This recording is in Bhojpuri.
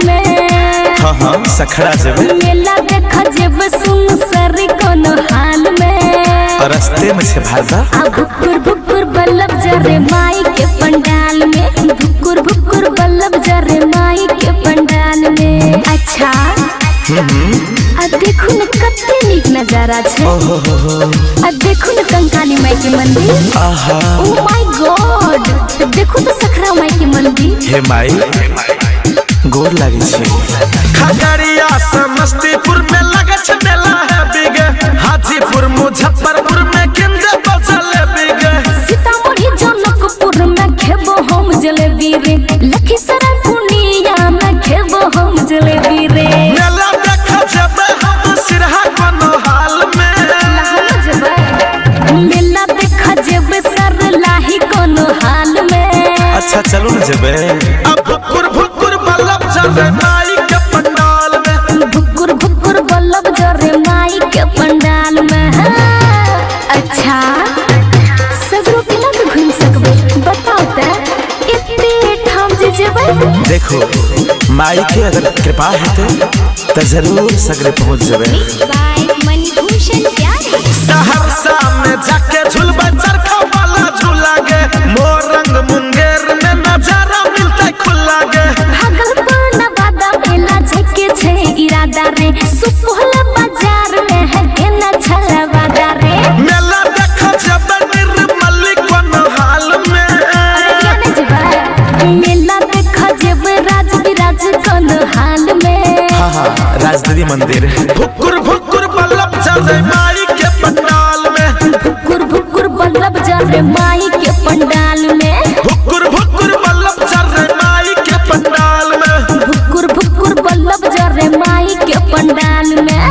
में। हाँ सखड़ा जब मेला देखा जब सुन सरी कोनो हाल में। और रास्ते में से भागा भुकुर भुकुर बल्लभ जरे माई के पंडाल में। भुकुर भुकुर बल्लभ जरे माई के पंडाल में। अच्छा देखो न कते नीक नजारा छे। देखो न कंकाली माई के मंदिर। ओह माय गॉड, देखो तो सखरा माई के मंदिर। हे माई गोर लागे छे। खगड़िया समस्तीपुर में लगे छे मेला है बिग। हाजीपुर मुजफ्फरपुर में केंद्र बजल बिग। सीतामढ़ी जनकपुर में खेबो हम जलेबी रे। लखीसराय पूर्णिया में खेबो हम जलेबी रे। मेला देखा जब हम सिरहा कोनो हाल में। मेला देखा जब सर लाही कोनो हाल में। अच्छा चलो न जबे। अब भुकुर भुकुर बल्लभ जरे माई के पंडाल में। भुकुर भुकुर बल्लभ जरे माई के पंडाल में। अच्छा सगरो किला में घूम सकबे बताओ त एते ठाम जे जेबे। देखो माई के अगर कृपा है तो जरूर सगरे पहुँच जबे। बाय मणिभूषण प्यारे। सहरसा में जाके झूलबे चरखा वाला झूला गे। मोरंग मुंगेर में नजारा मिलता खुला गे। भागलपुर नवादा मेला छके छे इरादा रे। सुपौल बाजार में है केना छलवादा रे। मेला देखा जब निर्मली कोनो हाल में। मेला देखा जब राज विराज कोनो हाल में। हाँ राजदेवी मंदिर। भुकुर भुकुर बल्लभ जरे माई के पंडाल में। भुकुर भुकुर बल्लभ जरे माई के पंडाल में। भुकुर भुकुर बल्लभ जरे माई के पंडाल में। भुकुर भुकुर बल्लभ जरे माई के पंडाल में।